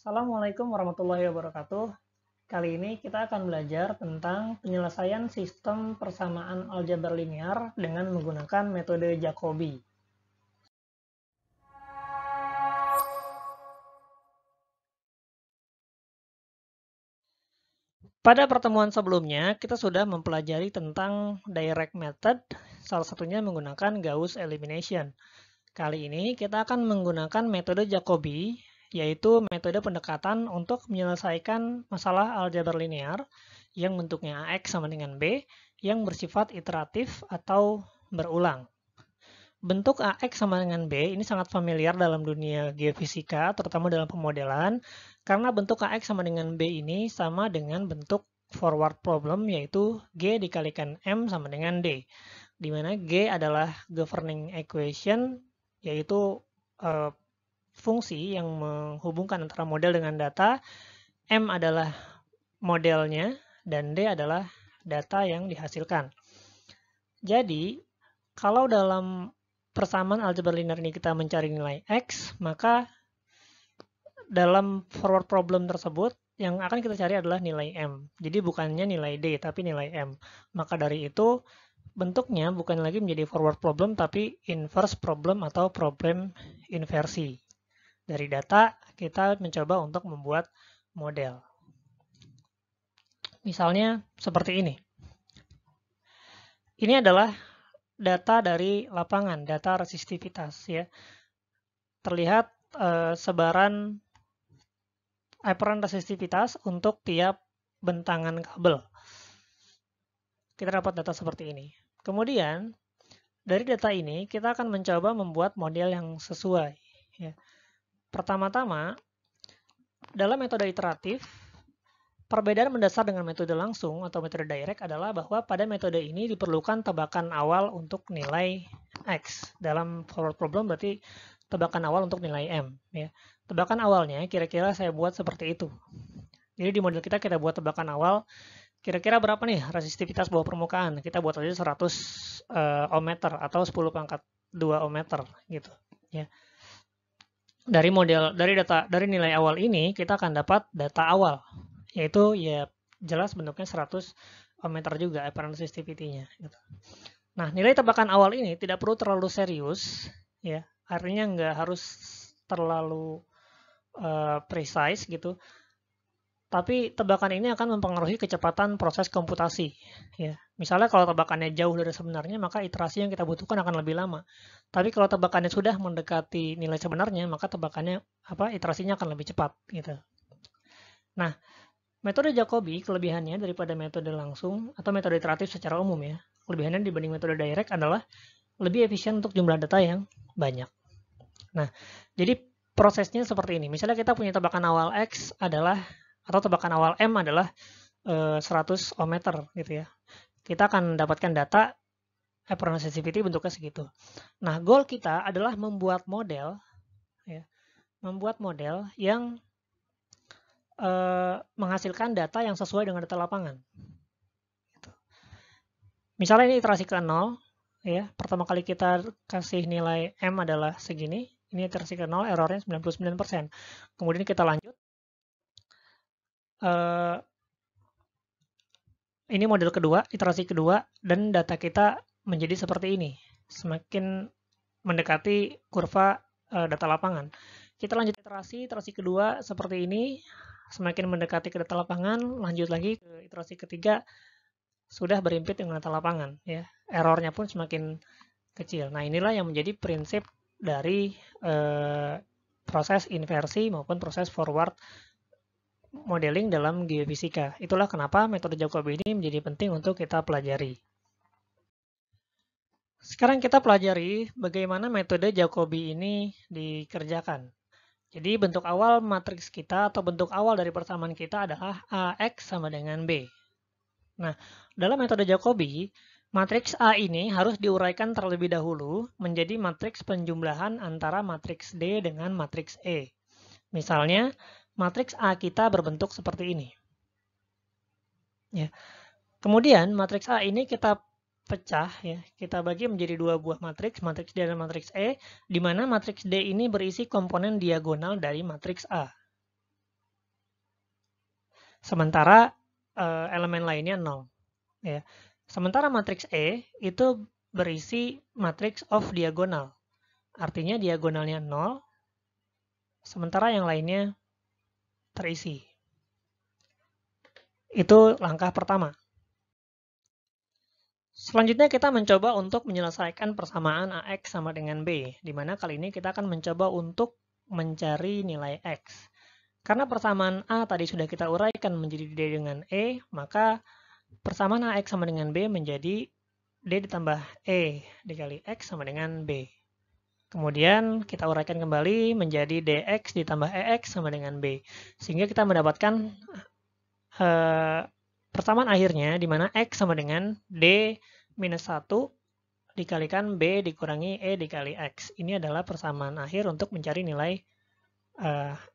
Assalamualaikum warahmatullahi wabarakatuh. Kali ini kita akan belajar tentang penyelesaian sistem persamaan aljabar linear dengan menggunakan metode Jacobi. Pada pertemuan sebelumnya, kita sudah mempelajari tentang direct method, salah satunya menggunakan Gauss elimination. Kali ini kita akan menggunakan metode Jacobi, yaitu metode pendekatan untuk menyelesaikan masalah aljabar linear yang bentuknya AX sama dengan B, yang bersifat iteratif atau berulang. Bentuk AX sama dengan B ini sangat familiar dalam dunia geofisika, terutama dalam pemodelan, karena bentuk AX sama dengan B ini sama dengan bentuk forward problem, yaitu G dikalikan M sama dengan D, di mana G adalah governing equation, yaitu fungsi yang menghubungkan antara model dengan data, M adalah modelnya, dan D adalah data yang dihasilkan. Jadi, kalau dalam persamaan aljabar linear ini kita mencari nilai X, maka dalam forward problem tersebut, yang akan kita cari adalah nilai M. Jadi bukannya nilai D, tapi nilai M. Maka dari itu, bentuknya bukan lagi menjadi forward problem, tapi inverse problem atau problem inversi. Dari data, kita mencoba untuk membuat model. Misalnya seperti ini. Ini adalah data dari lapangan, data resistivitas, ya. Terlihat sebaran apparent resistivitas untuk tiap bentangan kabel. Kita dapat data seperti ini. Kemudian, dari data ini, kita akan mencoba membuat model yang sesuai. Ya. Pertama-tama, dalam metode iteratif, perbedaan mendasar dengan metode langsung atau metode direct adalah bahwa pada metode ini diperlukan tebakan awal untuk nilai X. Dalam forward problem berarti tebakan awal untuk nilai M. Ya. Tebakan awalnya kira-kira saya buat seperti itu. Jadi di model kita buat tebakan awal, kira-kira berapa nih resistivitas bawah permukaan? Kita buat aja 100 ohm meter atau 10 pangkat 2 ohm meter gitu. Ya. Dari nilai awal ini kita akan dapat data awal, yaitu ya jelas bentuknya 100 ohm meter juga apparent resistivity-nya. Gitu. Nah, nilai tebakan awal ini tidak perlu terlalu serius, ya. Artinya nggak harus terlalu precise gitu. Tapi tebakan ini akan mempengaruhi kecepatan proses komputasi. Ya. Misalnya kalau tebakannya jauh dari sebenarnya, maka iterasi yang kita butuhkan akan lebih lama. Tapi kalau tebakannya sudah mendekati nilai sebenarnya, maka iterasinya akan lebih cepat. Gitu. Nah, metode Jacobi kelebihannya daripada metode langsung atau metode iteratif secara umum ya. Kelebihannya dibanding metode direct adalah lebih efisien untuk jumlah data yang banyak. Nah, jadi prosesnya seperti ini. Misalnya kita punya tebakan awal X adalah atau tebakan awal M adalah 100 ohm meter gitu ya. Kita akan mendapatkan data apparent resistivity bentuknya segitu. Nah, goal kita adalah membuat model ya. Membuat model yang menghasilkan data yang sesuai dengan data lapangan. Gitu. Misalnya ini iterasi ke-0 ya. Pertama kali kita kasih nilai M adalah segini. Ini iterasi ke-0, errornya 99%. Kemudian kita lanjut. Ini model kedua, iterasi kedua, dan data kita menjadi seperti ini. Semakin mendekati kurva data lapangan. Kita lanjut iterasi kedua seperti ini. Semakin mendekati ke data lapangan, lanjut lagi ke iterasi ketiga, sudah berimpit dengan data lapangan. Ya. Errornya pun semakin kecil. Nah, inilah yang menjadi prinsip dari proses inversi maupun proses forward modeling dalam geofisika. Itulah kenapa metode Jacobi ini menjadi penting untuk kita pelajari. Sekarang kita pelajari bagaimana metode Jacobi ini dikerjakan. Jadi bentuk awal matriks kita atau bentuk awal dari persamaan kita adalah AX sama dengan B. Nah, dalam metode Jacobi, matriks A ini harus diuraikan terlebih dahulu menjadi matriks penjumlahan antara matriks D dengan matriks E. Misalnya, matriks A kita berbentuk seperti ini. Ya. Kemudian matriks A ini kita pecah ya, kita bagi menjadi dua buah matriks D dan matriks E, di mana matriks D ini berisi komponen diagonal dari matriks A. sementara elemen lainnya 0. Ya. Sementara matriks E itu berisi matriks of diagonal. Artinya diagonalnya 0, sementara yang lainnya terisi. Itu langkah pertama. Selanjutnya kita mencoba untuk menyelesaikan persamaan AX sama dengan B, di mana kali ini kita akan mencoba untuk mencari nilai X. Karena persamaan A tadi sudah kita uraikan menjadi D dengan E, maka persamaan AX sama dengan B menjadi D ditambah E dikali X sama dengan B. Kemudian kita uraikan kembali menjadi DX ditambah EX sama dengan B. Sehingga kita mendapatkan persamaan akhirnya di mana X sama dengan D minus 1 dikalikan B dikurangi E dikali X. Ini adalah persamaan akhir untuk mencari nilai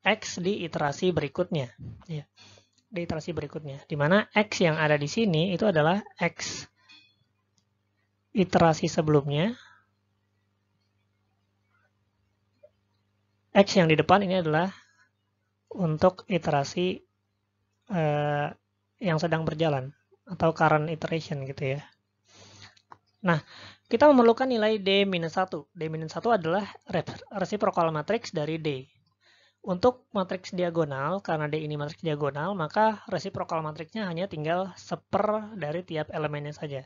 X di iterasi berikutnya. Ya, di iterasi berikutnya. Di mana X yang ada di sini itu adalah X iterasi sebelumnya. X yang di depan ini adalah untuk iterasi yang sedang berjalan atau current iteration gitu ya. Nah, kita memerlukan nilai D-1. D-1 adalah reciprocal matrix dari D. Untuk matriks diagonal, karena D ini matriks diagonal, maka reciprocal matriksnya hanya tinggal seper dari tiap elemennya saja.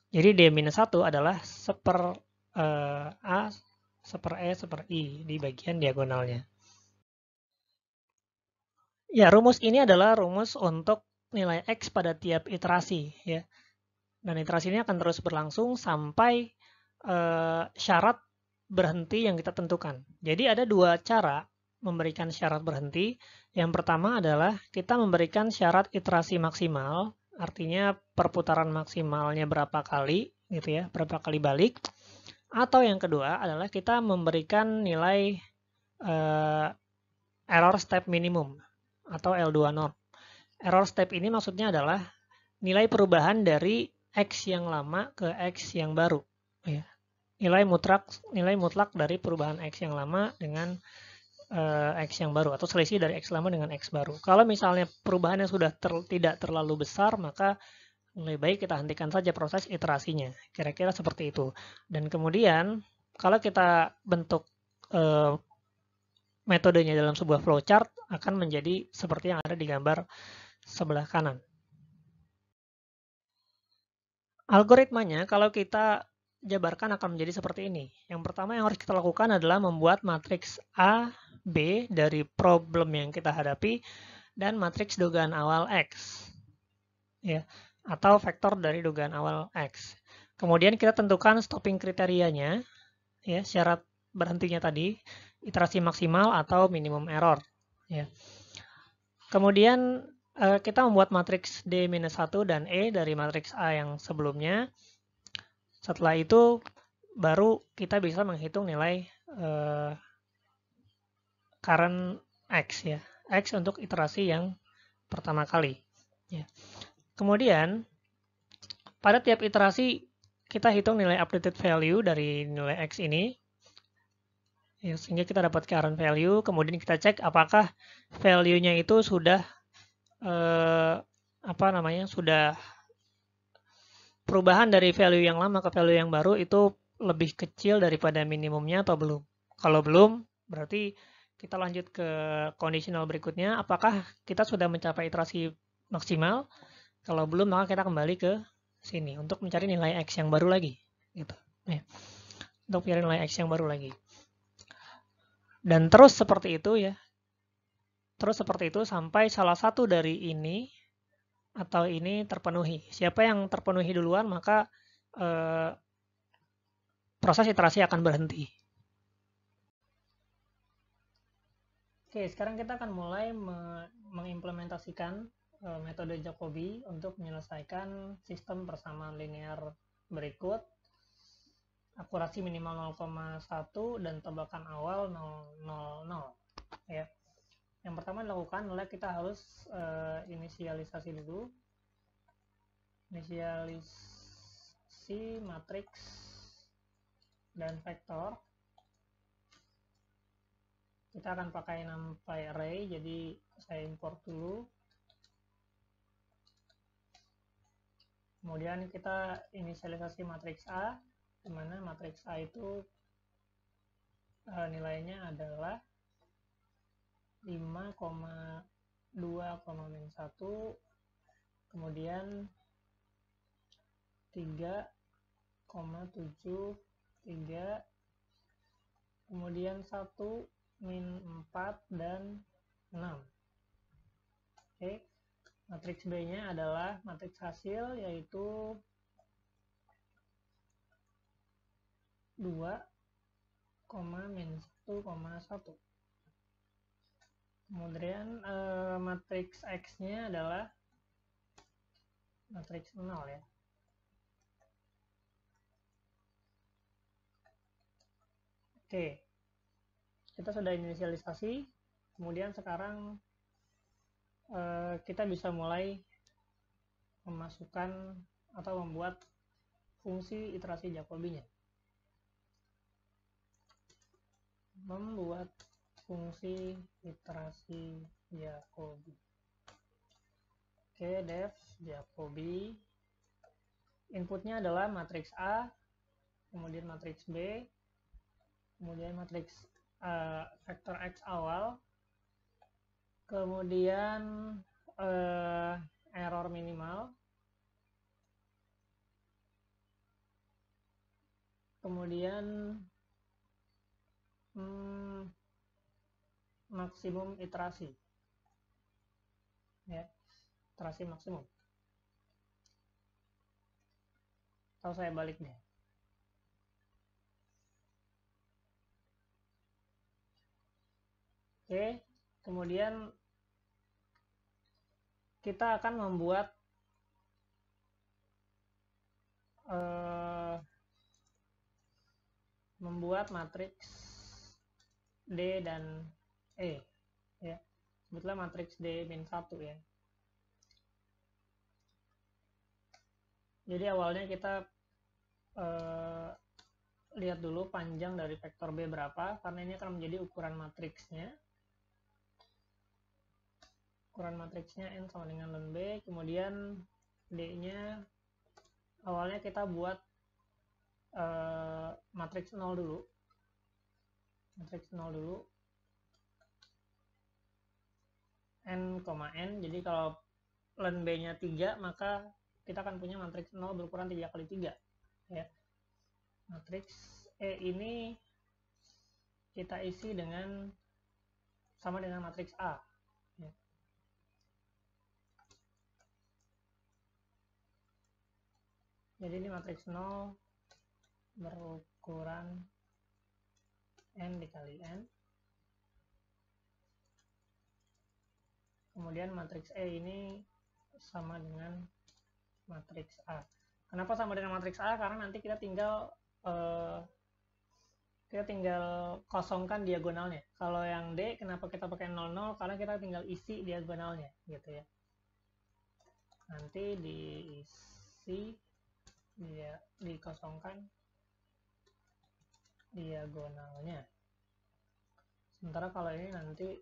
Jadi D-1 adalah seper A, seper E, seper I di bagian diagonalnya. Ya, rumus ini adalah rumus untuk nilai X pada tiap iterasi. Ya. Dan iterasi ini akan terus berlangsung sampai syarat berhenti yang kita tentukan. Jadi ada dua cara memberikan syarat berhenti. Yang pertama adalah kita memberikan syarat iterasi maksimal, artinya perputaran maksimalnya berapa kali, gitu ya, berapa kali balik. Atau yang kedua adalah kita memberikan nilai error step minimum atau L2 norm. Error step ini maksudnya adalah nilai perubahan dari X yang lama ke X yang baru. Ya. Nilai mutlak dari perubahan X yang lama dengan X yang baru, atau selisih dari X lama dengan X baru. Kalau misalnya perubahannya sudah tidak terlalu besar, maka lebih baik kita hentikan saja proses iterasinya. Kira-kira seperti itu. Dan kemudian, kalau kita bentuk metodenya dalam sebuah flowchart, akan menjadi seperti yang ada di gambar sebelah kanan. Algoritmanya kalau kita jabarkan akan menjadi seperti ini. Yang pertama yang harus kita lakukan adalah membuat matriks A, B dari problem yang kita hadapi dan matriks dugaan awal X. Ya, atau vektor dari dugaan awal X. Kemudian kita tentukan stopping kriterianya, ya, syarat berhentinya tadi, iterasi maksimal atau minimum error. Ya. Kemudian kita membuat matriks D-1 dan E dari matriks A yang sebelumnya. Setelah itu baru kita bisa menghitung nilai current X ya. X untuk iterasi yang pertama kali. Ya. Kemudian pada tiap iterasi kita hitung nilai updated value dari nilai X ini. Ya, sehingga kita dapat current value. Kemudian kita cek apakah value-nya itu sudah sudah perubahan dari value yang lama ke value yang baru itu lebih kecil daripada minimumnya atau belum. Kalau belum, berarti kita lanjut ke conditional berikutnya. Apakah kita sudah mencapai iterasi maksimal? Kalau belum, maka kita kembali ke sini untuk mencari nilai X yang baru lagi. Gitu. Ya. Untuk mencari nilai X yang baru lagi. Dan terus seperti itu ya. Terus seperti itu sampai salah satu dari ini atau ini terpenuhi. Siapa yang terpenuhi duluan, maka proses iterasi akan berhenti. Oke, sekarang kita akan mulai mengimplementasikan metode Jacobi untuk menyelesaikan sistem persamaan linear berikut. Akurasi minimal 0,1 dan tebakan awal 0,00. Ya. Yang pertama dilakukan adalah kita harus inisialisasi dulu. Inisialisasi matriks dan vektor. Kita akan pakai NumPy array, jadi saya import dulu. Kemudian kita inisialisasi matriks A, di mana matriks A itu nilainya adalah 5,2,-1, kemudian 3,73, kemudian 1, -4, dan 6. Oke, matriks B-nya adalah matriks hasil, yaitu 2,-1,1. Kemudian matriks X-nya adalah matriks 0 ya. Oke, kita sudah inisialisasi. Kemudian sekarang kita bisa mulai memasukkan atau membuat fungsi iterasi Jacobi-nya. Membuat fungsi iterasi Jacobi. Oke, def Jacobi. Inputnya adalah matriks A, kemudian matriks B, kemudian matriks vektor X awal, kemudian error minimal, kemudian maksimum iterasi, ya, iterasi maksimum. Atau saya balik deh. Oke, kemudian kita akan membuat matriks D dan E ya. Sebutlah matriks D-1 ya. Jadi awalnya kita lihat dulu panjang dari vektor B berapa, karena ini akan menjadi ukuran matriksnya. Ukuran matriksnya N sama dengan ln B, kemudian D-nya awalnya kita buat matriks 0 dulu. Matriks 0 dulu. N, N. Jadi kalau ln B-nya 3, maka kita akan punya matriks 0 berukuran 3 kali 3 ya. Matriks E ini kita isi dengan sama dengan matriks A ya. Jadi ini matriks 0 berukuran N dikali N. Kemudian matriks E ini sama dengan matriks A. Kenapa sama dengan matriks A? Karena nanti kita tinggal kosongkan diagonalnya. Kalau yang D, kenapa kita pakai 00? Karena kita tinggal isi diagonalnya, gitu ya. Nanti diisi, dikosongkan diagonalnya. Sementara kalau ini nanti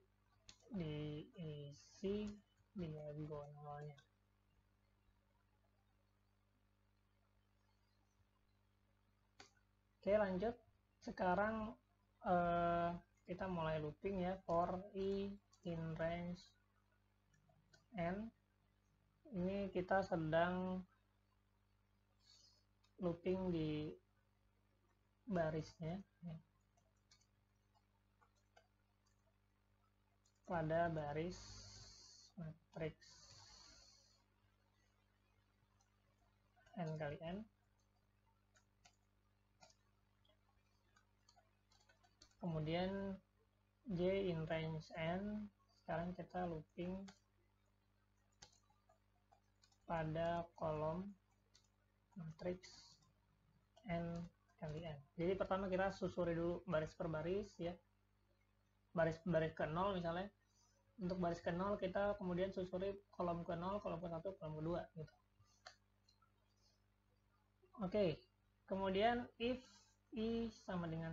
diisi diagonalnya. Oke, lanjut. Sekarang kita mulai looping ya, for I in range N. Ini kita sedang looping di barisnya ya. Pada baris matriks N kali N. Kemudian J in range N, sekarang kita looping pada kolom matriks N kali N. Jadi pertama kita susuri dulu baris per baris ya. Baris ke 0 misalnya. Untuk baris ke 0 kita kemudian susuri kolom ke 0, kolom ke 1, kolom ke 2 gitu. Oke. Kemudian if I sama dengan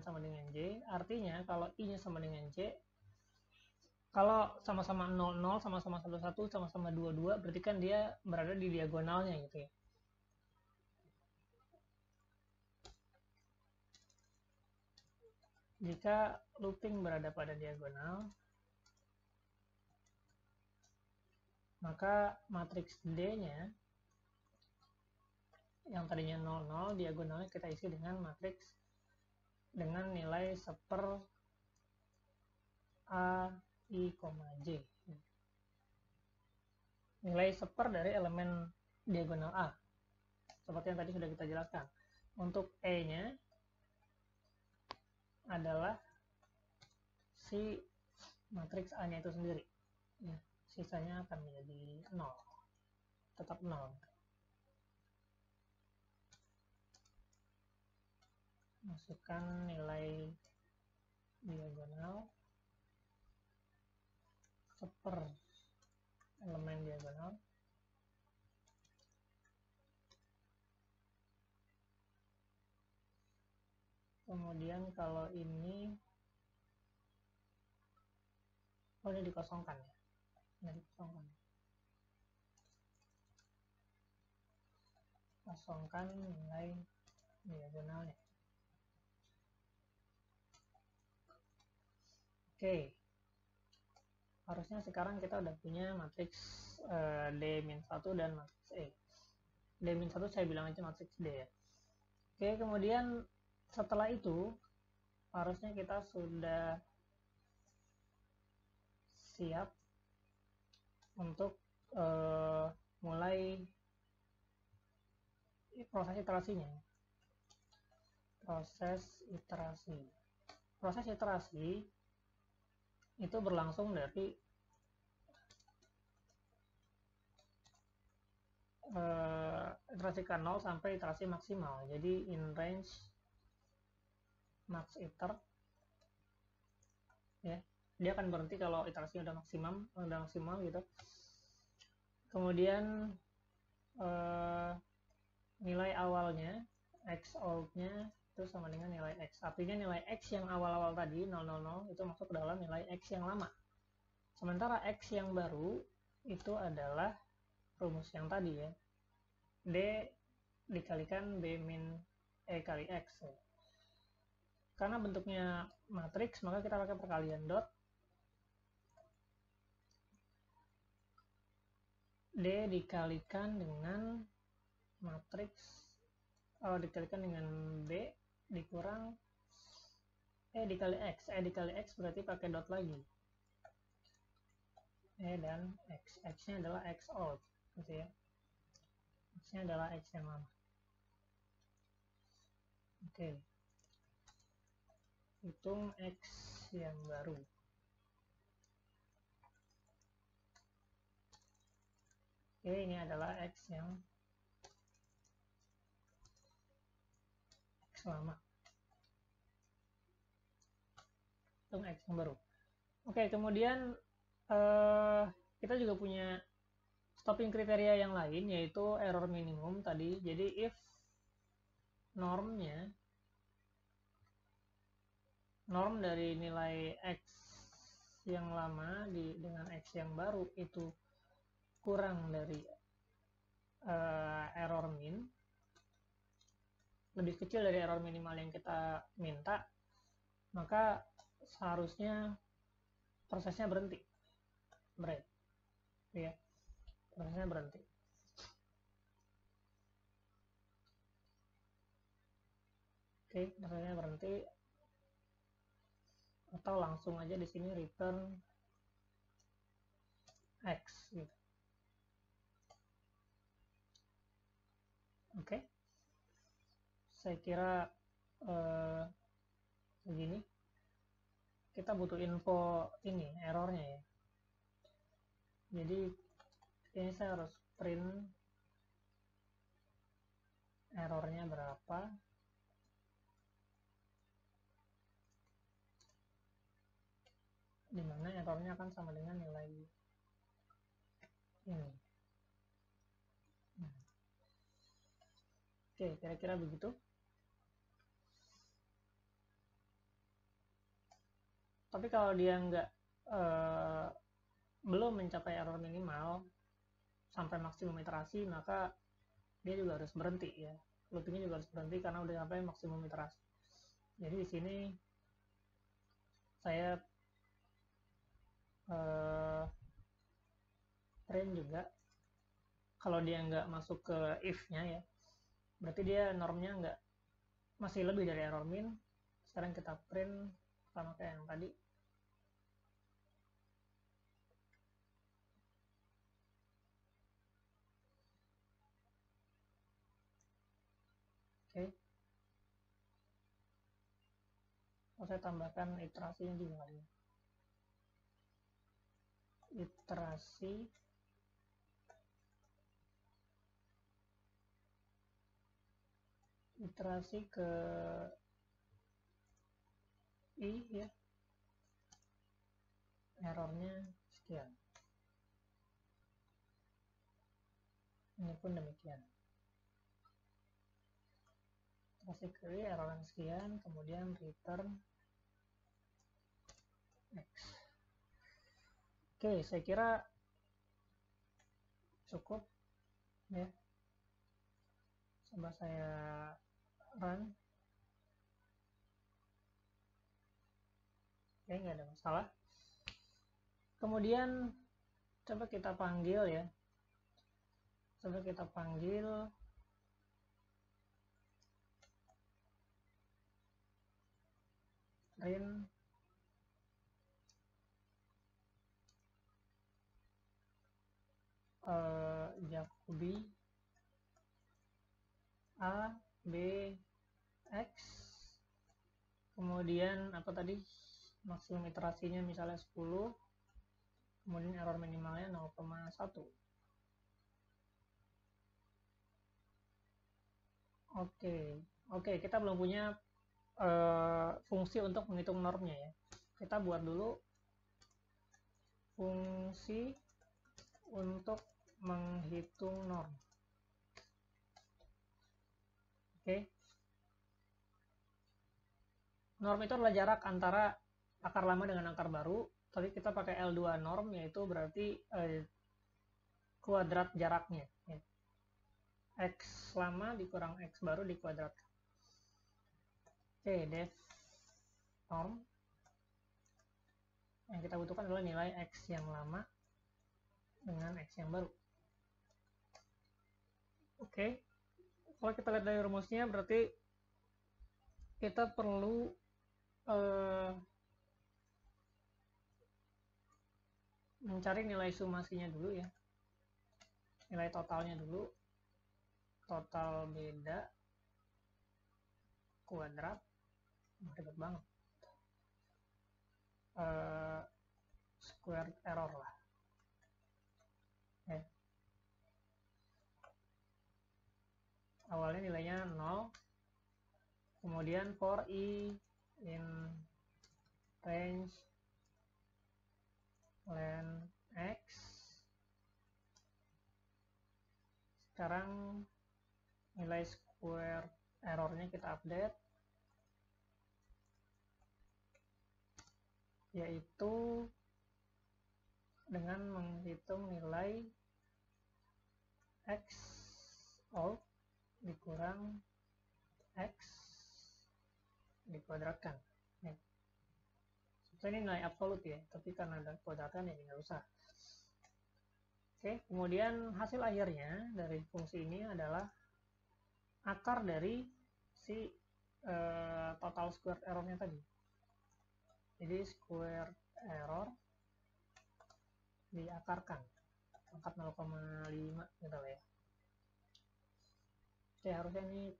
J, artinya kalau I-nya sama dengan J, Kalau sama-sama 00, sama-sama 11, sama-sama 22, berarti kan dia berada di diagonalnya gitu ya. Jika looping berada pada diagonal, maka matriks D-nya yang tadinya 00, diagonalnya kita isi dengan matriks dengan nilai 1/A I, J. Nilai 1/, dari elemen diagonal A. Seperti yang tadi sudah kita jelaskan. Untuk E-nya adalah si matriks A-nya itu sendiri. Ya, sisanya akan menjadi 0. Tetap 0. Masukkan nilai diagonal 1/, elemen diagonal. Kemudian kalau ini, ini dikosongkan ya. Ini dikosongkan. Kosongkan nilai diagonalnya. Oke. Harusnya sekarang kita udah punya matriks D-1 dan matriks E. D-1 saya bilang aja matriks D ya. Oke, kemudian setelah itu harusnya kita sudah siap untuk mulai proses iterasinya. Proses iterasi itu berlangsung dari iterasi ke 0 sampai iterasi maksimal. Jadi in range max iter, ya, dia akan berhenti kalau iterasinya udah maksimal gitu. Kemudian nilai awalnya x out-nya itu sama dengan nilai x. Artinya nilai x yang awal-awal tadi 000 itu masuk ke dalam nilai x yang lama. Sementara x yang baru itu adalah rumus yang tadi ya. D dikalikan B min E kali X. Karena bentuknya matriks, maka kita pakai perkalian dot. D dikalikan dengan matriks, dikalikan dengan B dikurang E dikali X. E dikali X berarti pakai dot lagi. E dan X. X-nya adalah X out. Gitu ya. X-nya adalah X yang lama. Oke. Hitung X yang baru. Oke, ini adalah X yang X lama. Hitung X yang baru. Oke, kemudian kita juga punya stopping kriteria yang lain, yaitu error minimum tadi. Jadi if norm dari nilai X yang lama dengan X yang baru itu kurang dari error min, lebih kecil dari error minimal yang kita minta, maka seharusnya prosesnya berhenti. Ya, prosesnya berhenti. Oke, prosesnya berhenti. Atau langsung aja di sini return X gitu. Oke. Saya kira begini. Kita butuh info ini, errornya ya. Jadi ini saya harus print errornya berapa. Dimana errornya akan sama dengan nilai ini. Oke, kira-kira begitu. Tapi kalau dia nggak eh, belum mencapai error minimal sampai maksimum iterasi, maka dia juga harus berhenti ya. Loopingnya juga harus berhenti karena udah sampai maksimum iterasi. Jadi di sini saya print juga, kalau dia nggak masuk ke if-nya ya, berarti dia normnya nggak, masih lebih dari error min. Sekarang kita print sama kayak yang tadi. Oke. Saya tambahkan iterasinya juga kali ya. Iterasi ke i ya, errornya sekian. Ini pun demikian. Iterasi ke i, errornya sekian, kemudian return x. Oke, saya kira cukup ya. Coba saya run. Oke, nggak ada masalah. Kemudian coba kita panggil ya. Coba kita panggil print Jacobi A B X, kemudian apa tadi, maksimum iterasinya misalnya 10, kemudian error minimalnya 0,1. Oke, kita belum punya fungsi untuk menghitung normnya ya. Kita buat dulu fungsi untuk menghitung norm. Oke. Norm itu adalah jarak antara akar lama dengan akar baru. Tapi kita pakai L2 norm, yaitu berarti kuadrat jaraknya ya. X lama dikurang X baru dikuadratkan. Oke, def norm. Yang kita butuhkan adalah nilai X yang lama dengan X yang baru. Oke, kalau kita lihat dari rumusnya, berarti kita perlu mencari nilai sumasinya dulu ya, nilai totalnya dulu. Total beda kuadrat, ribet banget, square error lah ya. Awalnya nilainya 0, kemudian for i in range len x. Sekarang nilai square errornya kita update, yaitu dengan menghitung nilai x out dikurang x dikuadratkan ya. Ini nilai absolut ya, tapi karena ada kuadratkan ya nggak usah. Oke, kemudian hasil akhirnya dari fungsi ini adalah akar dari si total square errornya tadi. Jadi square error diakarkan angkat 0,5 gitu lah ya. Oke, harusnya ini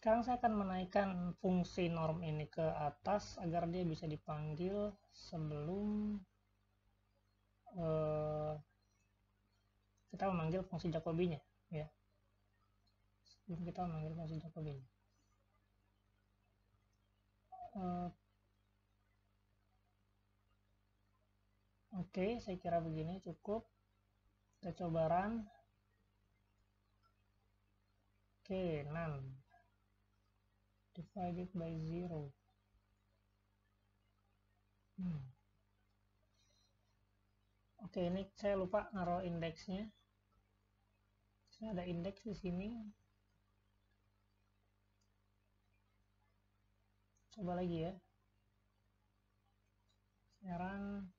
Sekarang saya akan menaikkan fungsi norm ini ke atas agar dia bisa dipanggil sebelum kita memanggil fungsi Jacobi-nya, ya. Sebelum kita memanggil fungsi Jacobi-nya. Oke, saya kira begini cukup. Kita coba run. Oke, none. Divided by 0. Oke, ini saya lupa naruh indeksnya. Saya ada indeks di sini. Coba lagi ya. Sekarang.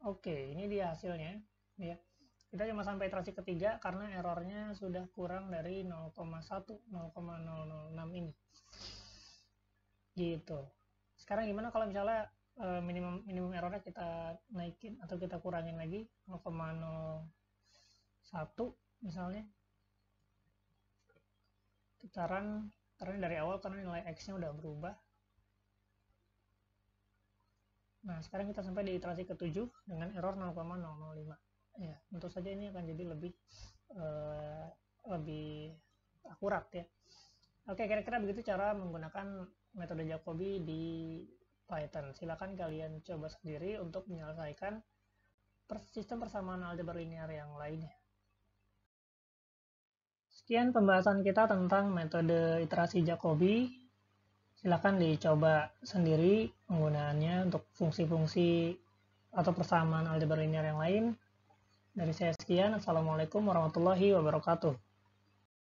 Oke, ini dia hasilnya. Ya. Kita cuma sampai iterasi ketiga karena errornya sudah kurang dari 0,1, 0,006 ini. Gitu. Sekarang gimana kalau misalnya minimum errornya kita naikin atau kita kurangin lagi 0,01 misalnya. Kita run karena dari awal karena nilai X-nya udah berubah. Nah, sekarang kita sampai di iterasi ke-7 dengan error 0,005. Ya, tentu saja ini akan jadi lebih akurat ya. Oke, kira-kira begitu cara menggunakan metode Jacobi di Python. Silakan kalian coba sendiri untuk menyelesaikan sistem persamaan aljabar linear yang lainnya. Sekian pembahasan kita tentang metode iterasi Jacobi. Silakan dicoba sendiri penggunaannya untuk fungsi-fungsi atau persamaan aljabar linear yang lain. Dari saya sekian. Assalamualaikum warahmatullahi wabarakatuh.